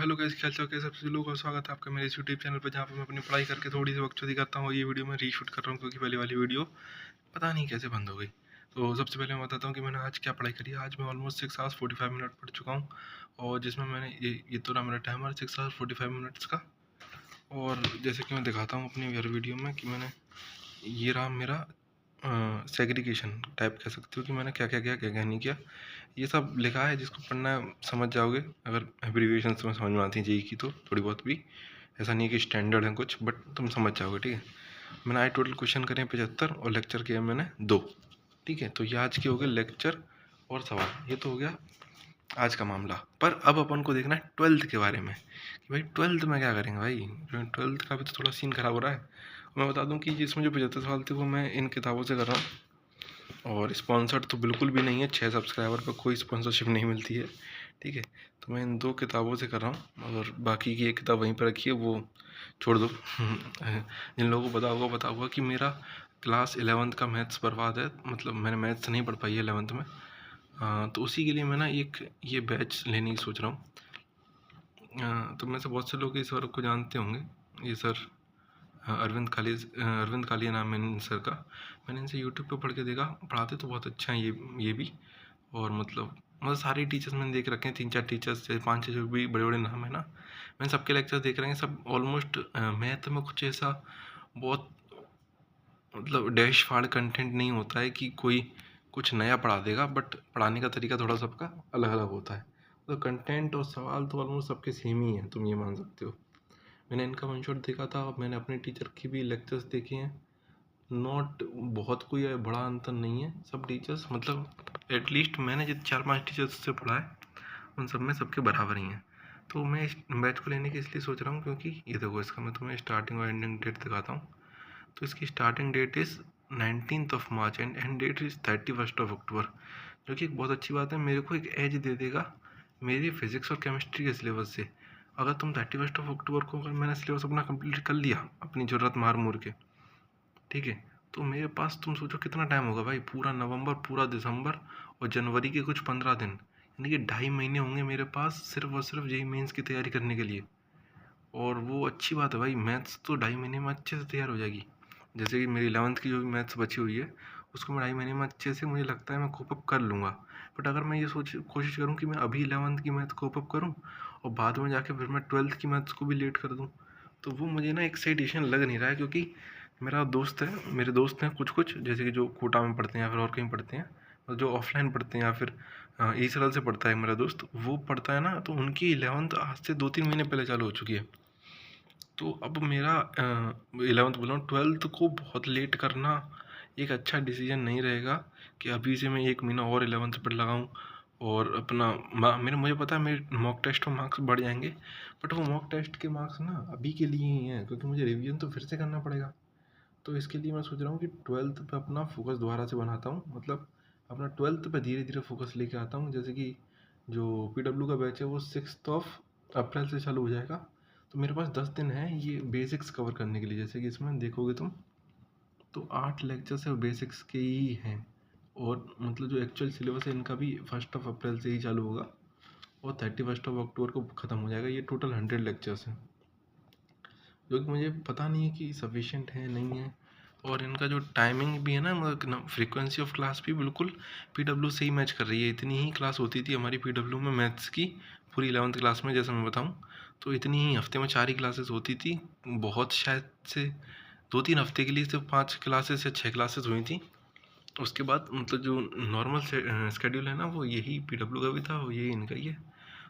Hello guys, क्या हाल-चाल? कैसे सभी लोगों का स्वागत है आपका मेरे इस यूट्यूब चैनल पर, जहाँ पे मैं अपनी पढ़ाई करके थोड़ी सी बकचोदी करता हूँ। ये वीडियो मैं रीशूट कर रहा हूँ क्योंकि पहले वाली वीडियो पता नहीं कैसे बंद हो गई। तो सबसे पहले मैं बताता हूँ कि मैंने आज क्या पढ़ाई करी है। आज मैं ऑलमोस्ट 6 आवर्स 45 मिनट पढ़ चुका हूँ, और जिसमें मैंने ये तो रहा मेरा टाइमर 6 आवर्स 45 मिनट्स का। और जैसे कि मैं दिखाता हूँ अपनी हर वीडियो में कि मैंने ये रहा मेरा सेग्रीगेशन टाइप कह सकते हो कि मैंने क्या क्या किया, क्या क्या नहीं किया। ये सब लिखा है, जिसको पढ़ना है समझ जाओगे। अगर एब्रीविएशन तुम्हें समझ में आती है जेई की तो थोड़ी बहुत भी, ऐसा नहीं है कि स्टैंडर्ड है कुछ, बट तुम समझ जाओगे, ठीक है। मैंने आज टोटल क्वेश्चन करे 75 और लेक्चर किया मैंने 2, ठीक है। तो ये आज के हो गए लेक्चर और सवाल, ये तो हो गया आज का मामला। पर अब अपन को देखना है 12th के बारे में कि भाई 12th में क्या करेंगे। भाई 12th का भी तो थोड़ा सीन खराब हो रहा है। मैं बता दूं कि इसमें जो 75 सवाल थे वो मैं इन किताबों से कर रहा हूँ, और स्पॉन्सर्ड तो बिल्कुल भी नहीं है। 6 सब्सक्राइबर पर कोई स्पॉन्सरशिप नहीं मिलती है, ठीक है। तो मैं इन 2 किताबों से कर रहा हूँ, और बाकी की एक किताब वहीं पर रखी है, वो छोड़ दो। जिन लोगों को पता होगा कि मेरा क्लास 11th का मैथ्स बर्बाद है, मतलब मैंने मैथ्स नहीं पढ़ पाई है 11th में। तो उसी के लिए मैं ना एक ये बैच लेने की सोच रहा हूँ। तो में से बहुत से लोग इस सर को जानते होंगे। ये सर अरविंद कालिया नाम है इन सर का। मैंने इनसे यूट्यूब पे पढ़ के देखा, पढ़ाते तो बहुत अच्छा है ये भी। और मतलब सारे टीचर्स मैंने देख रखे हैं, 3-4 टीचर्स से 5-6 जो भी बड़े बड़े नाम है ना, मैंने सबके लेक्चर देख रहे हैं। सब ऑलमोस्ट मैथ में कुछ ऐसा बहुत मतलब डैश फाड़ कंटेंट नहीं होता है कि कोई कुछ नया पढ़ा देगा, बट पढ़ाने का तरीका थोड़ा सबका अलग अलग होता है। तो कंटेंट और सवाल तो ऑलमोस्ट सबके सेम ही हैं, तुम ये मान सकते हो। मैंने इनका वन शॉट देखा था, और मैंने अपने टीचर की भी लेक्चर्स देखे हैं। नॉट बहुत कोई बड़ा अंतर नहीं है, सब टीचर्स मतलब एटलीस्ट मैंने जितने 4-5 टीचर्स से पढ़ा है उन सब में सबके बराबर ही हैं। तो मैं इस बैच को लेने की इसलिए सोच रहा हूँ क्योंकि ये देखो, इसका मैं तुम्हें स्टार्टिंग और एंडिंग डेट दिखाता हूँ। तो इसकी starting that is 19th of March and that is 31st of October, जो कि एक बहुत अच्छी बात है। मेरे को एक एज दे देगा मेरी फिजिक्स और केमिस्ट्री के सिलेबस से। अगर तुम 31st ऑफ अक्टूबर को, अगर मैंने सिलेबस अपना कंप्लीट कर लिया अपनी ज़रूरत मार मूर के, ठीक है, तो मेरे पास तुम सोचो कितना टाइम होगा भाई। पूरा नवंबर, पूरा दिसंबर और जनवरी के कुछ 15 दिन, यानी कि 2.5 महीने होंगे मेरे पास सिर्फ और सिर्फ जेईई मेंस की तैयारी करने के लिए। और वो अच्छी बात है भाई, मैथ्स तो 2.5 महीने में अच्छे से तैयार हो जाएगी। जैसे कि मेरी 11th की जो भी मैथ्स बची हुई है, उसको मैं 2.5 महीने में अच्छे से, मुझे लगता है मैं कोप अप कर लूँगा। बट अगर मैं ये कोशिश करूँ कि मैं अभी 11th की मैथ कोप अप करूँ और बाद में जाके फिर मैं 12th की मैथ्स को भी लेट कर दूँ, तो वो मुझे ना एक्साइटेशन लग नहीं रहा है। क्योंकि मेरा दोस्त है, मेरे दोस्त हैं कुछ जैसे कि जो कोटा में पढ़ते हैं या फिर और कहीं पढ़ते हैं, और जो ऑफलाइन पढ़ते हैं, या फिर ई सरल से पढ़ता है मेरा दोस्त, वो पढ़ता है ना, तो उनकी 11th आज से 2-3 महीने पहले चालू हो चुकी है। तो अब मेरा 11th बोल रहा हूँ, 12th को बहुत लेट करना एक अच्छा डिसीजन नहीं रहेगा कि अभी से मैं 1 महीना और 11th पर लगाऊँ। और अपना मेरे मुझे पता है मेरे मॉक टेस्ट में मार्क्स बढ़ जाएंगे, बट वो मॉक टेस्ट के मार्क्स ना अभी के लिए ही हैं, क्योंकि मुझे रिवीजन तो फिर से करना पड़ेगा। तो इसके लिए मैं सोच रहा हूँ कि 12th पे अपना फोकस दोबारा से बनाता हूँ, मतलब अपना 12th पे धीरे धीरे फोकस लेके आता हूँ। जैसे कि जो पीडब्ल्यू का बैच है वो 6 अप्रैल से चालू हो जाएगा। तो मेरे पास 10 दिन है ये बेसिक्स कवर करने के लिए। जैसे कि इसमें देखोगे तुम, तो 8 लेक्चर सिर्फ बेसिक्स के ही हैं, और मतलब जो एक्चुअल सिलेबस है इनका भी 1 अप्रैल से ही चालू होगा, और 31 अक्टूबर को ख़त्म हो जाएगा। ये टोटल 100 लेक्चर्स हैं, जो कि मुझे पता नहीं है कि सफिशिएंट है नहीं है। और इनका जो टाइमिंग भी है ना, मतलब फ्रीक्वेंसी ऑफ क्लास भी बिल्कुल पीडब्ल्यू से ही मैच कर रही है। इतनी ही क्लास होती थी हमारी पीडब्ल्यू में मैथ्स की, पूरी 11th क्लास में, जैसे मैं बताऊं तो इतनी ही, हफ्ते में 4 ही क्लासेस होती थी। बहुत शायद से 2-3 हफ्ते के लिए सिर्फ 5 क्लासेस या 6 क्लासेस हुई थी। उसके बाद मतलब जो नॉर्मल स्केड्यूल है ना, वो यही पीडब्ल्यू का भी था, वो यही इनका ही है।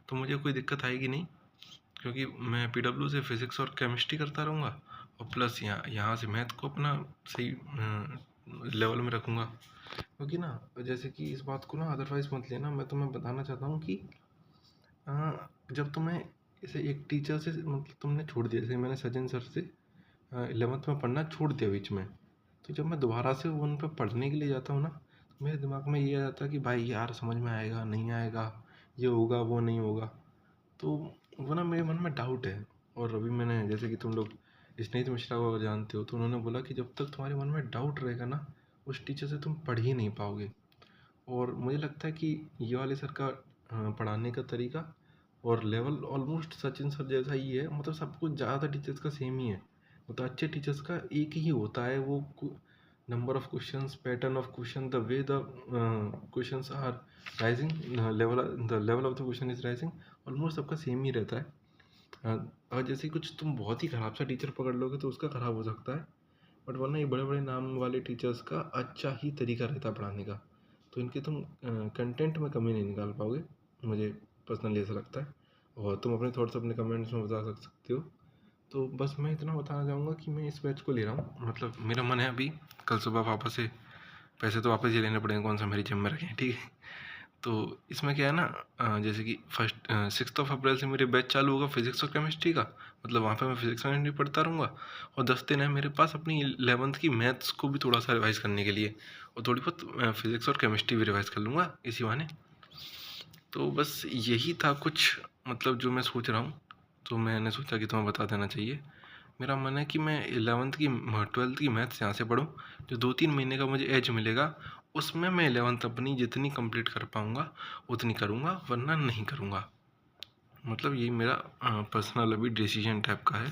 तो मुझे कोई दिक्कत आएगी नहीं, क्योंकि मैं पीडब्ल्यू से फिज़िक्स और केमिस्ट्री करता रहूँगा, और प्लस यहाँ से मैथ को अपना सही लेवल में रखूँगा। क्योंकि ना, जैसे कि इस बात को ना अदरवाइज मत लेना, मैं तुम्हें बताना चाहता हूँ कि जब तुम्हें इसे एक टीचर से मतलब तुमने छोड़ दिया, जैसे मैंने सचिन सर से 11th में पढ़ना छोड़ दिया बीच में, तो जब मैं दोबारा से उन पर पढ़ने के लिए जाता हूँ ना, तो मेरे दिमाग में ये आ जाता है कि भाई यार समझ में आएगा नहीं आएगा, ये होगा वो नहीं होगा। तो वो ना मेरे मन में डाउट है। और अभी मैंने, जैसे कि तुम लोग स्नेहित मिश्रा को अगर जानते हो, तो उन्होंने बोला कि जब तक तुम्हारे मन में डाउट रहेगा ना, उस टीचर से तुम पढ़ ही नहीं पाओगे। और मुझे लगता है कि ये वाले सर का पढ़ाने का तरीका और लेवल ऑलमोस्ट सचिन सर जैसा ही है, मतलब सब कुछ ज़्यादा टीचर्स का सेम ही है। मतलब अच्छे टीचर्स का एक ही होता है, वो number of questions, pattern of question, the way the questions are rising, the level of the question is rising, almost सबका सेम ही रहता है। अगर जैसे कुछ तुम बहुत ही ख़राब सा टीचर पकड़ लोगे तो उसका ख़राब हो सकता है, बट वरना ये बड़े बड़े नाम वाले टीचर्स का अच्छा ही तरीका रहता है पढ़ाने का। तो इनके तुम कंटेंट में कमी नहीं निकाल पाओगे, मुझे पर्सनली ऐसा लगता है। और तुम अपने थॉट्स अपने कमेंट्स में बता सकते हो। तो बस मैं इतना बताना चाहूँगा कि मैं इस बैच को ले रहा हूँ, मतलब मेरा मन है अभी कल सुबह वापस से, पैसे तो वापस ही लेने पड़ेंगे, कौन सा मेरी जेब में रखें, ठीक है। तो इसमें क्या है ना, जैसे कि 6 अप्रैल से मेरे बैच चालू होगा फिज़िक्स और केमिस्ट्री का। मतलब वहाँ पे मैं फिज़िक्स में नहीं पढ़ता रहूँगा, और 10 दिन है मेरे पास अपनी 11th की मैथ्स को भी थोड़ा सा रिवाइज़ करने के लिए, और थोड़ी बहुत फिज़िक्स और केमिस्ट्री भी रिवाइज़ कर लूँगा इसी बहाने। तो बस यही था कुछ, मतलब जो मैं सोच रहा हूँ, तो मैंने सोचा कि तुम्हें बता देना चाहिए। मेरा मन है कि मैं 11th की 12th की मैथ्स यहाँ से पढूँ, जो 2-3 महीने का मुझे एज मिलेगा, उसमें मैं 11th अपनी जितनी कंप्लीट कर पाऊँगा उतनी करूँगा, वरना नहीं करूँगा। मतलब यही मेरा पर्सनल अभी डिसीजन टाइप का है।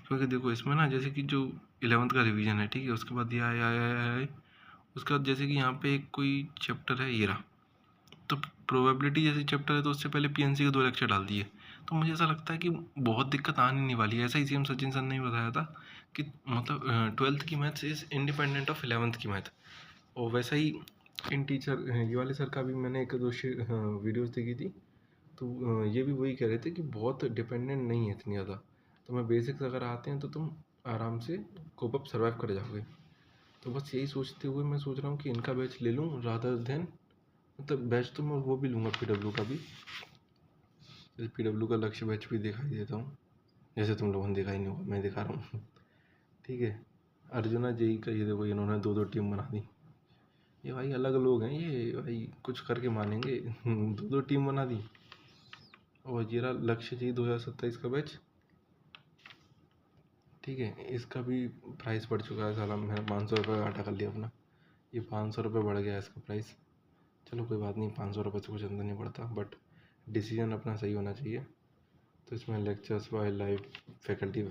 क्योंकि देखो इसमें ना, जैसे कि जो 11th का रिवीजन है, ठीक है, उसके बाद ये आए, उसके बाद जैसे कि यहाँ पे एक कोई चैप्टर है ये रहा, तो प्रोबेबिलिटी जैसे चैप्टर है, तो उससे पहले पीएनसी के 2 लेक्चर डाल दिए। तो मुझे ऐसा लगता है कि बहुत दिक्कत आने नहीं वाली है। ऐसा ही सेम सचिन सर ने भी बताया था कि मतलब 12th की maths is independent of 11th की मैथ। और वैसा ही इन टीचर ये वाले सर का भी मैंने एक दो वीडियोस देखी थी, तो ये भी वही कह रहे थे कि बहुत डिपेंडेंट नहीं है इतनी ज़्यादा। तो मैं बेसिक्स अगर आते हैं तो तुम आराम से कोप अप सर्वाइव कर जाओगे। तो बस यही सोचते हुए मैं सोच रहा हूँ कि इनका बैच ले लूँ रादर देन, मतलब बैच तो मैं वो भी लूँगा पीडब्ल्यू का भी, जैसे पीडब्ल्यू का लक्ष्य बैच भी दिखाई देता हूँ, जैसे तुम लोगों ने देखा ही नहीं होगा, मैं दिखा रहा हूँ। ठीक है। अर्जुना जेई का ये देखो, इन्होंने 2-2 टीम बना दी। ये भाई अलग लोग हैं, ये भाई कुछ करके मानेंगे। 2-2 टीम बना दी। और ये रहा लक्ष्य जी 2027 का बैच, ठीक है। इसका भी प्राइस बढ़ चुका है, साला मैंने 500 रुपये का घाटा कर लिया अपना। ये 500 रुपये बढ़ गया इसका प्राइस। चलो कोई बात नहीं, 500 रुपये से कुछ अंदर नहीं पड़ता, बट डिसीजन अपना सही होना चाहिए। तो इसमें लेक्चर्स, वाइल्ड लाइफ, फैकल्टी,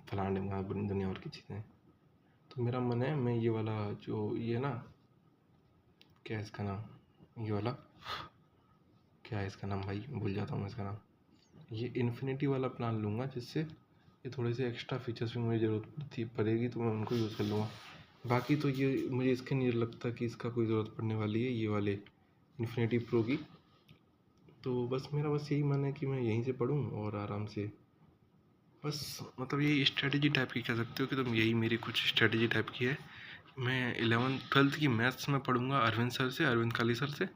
फलाने दुनिया भर की चीज़ें। तो मेरा मन है मैं ये वाला जो ये ना, क्या है इसका नाम, ये वाला क्या है इसका नाम, भाई भूल जाता हूँ मैं इसका नाम, ये इन्फिनिटी वाला प्लान लूँगा, जिससे ये थोड़े से एक्स्ट्रा फीचर्स भी मुझे ज़रूरत पड़ेगी तो मैं उनको यूज़ कर लूँगा। बाकी तो ये मुझे इसके नहीं लगता कि इसका कोई ज़रूरत पड़ने वाली है, ये वाले इन्फिनिटी प्रो की। तो बस मेरा यही मन है कि मैं यहीं से पढूँ और आराम से, बस मतलब यही स्ट्रेटजी टाइप की कह सकते हो कि तुम, यही मेरी कुछ स्ट्रेटजी टाइप की है। मैं 11th-12th की मैथ्स में पढ़ूँगा अरविंद सर से, अरविंद काली सर से।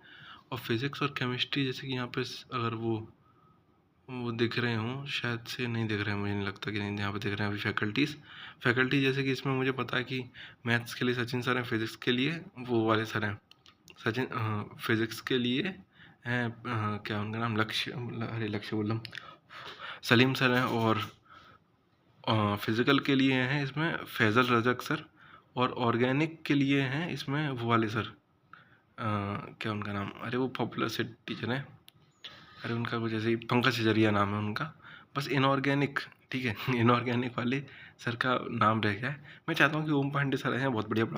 और फिज़िक्स और केमिस्ट्री जैसे कि यहाँ पे अगर वो दिख रहे हों, शायद से नहीं दिख रहे हैं, मुझे नहीं लगता कि नहीं यहाँ पे दिख रहे हैं अभी फैकल्टी। जैसे कि इसमें मुझे पता है कि मैथ्स के लिए सचिन सर हैं, फिज़िक्स के लिए वो वाले सर हैं सचिन, फिज़िक्स के लिए हैं क्या उनका नाम, लक्ष्य बोल रहा हूँ, सलीम सर हैं। और फिज़िकल के लिए हैं इसमें फैज़ल रज़क सर। और ऑर्गेनिक के लिए हैं इसमें वो वाले सर, क्या उनका नाम, अरे वो पॉपुलर से टीचर हैं, अरे उनका कुछ ऐसे ही पंकज सजरिया नाम है उनका। बस इनऑर्गेनिक, ठीक है। इनऑर्गेनिक वाले सर का नाम रह गया है। मैं चाहता हूँ कि ओम पांडे सर हैं, बहुत बढ़िया